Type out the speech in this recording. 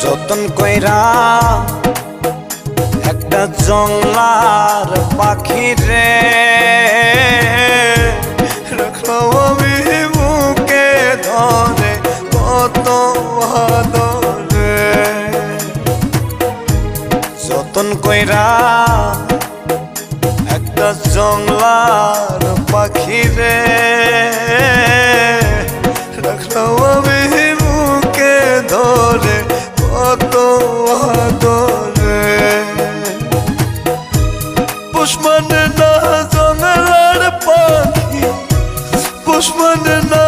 যতন কইরা একটা জংলার পাখি রে রাখলাম আমি বুকে ধরে কত আদরে। যতন কইরা একটা জংলার পাখি রে রাখলাম আমি বুকে ধরে কত আদরে। পোষ মানে না জংলার পাখি, পোষ মানে না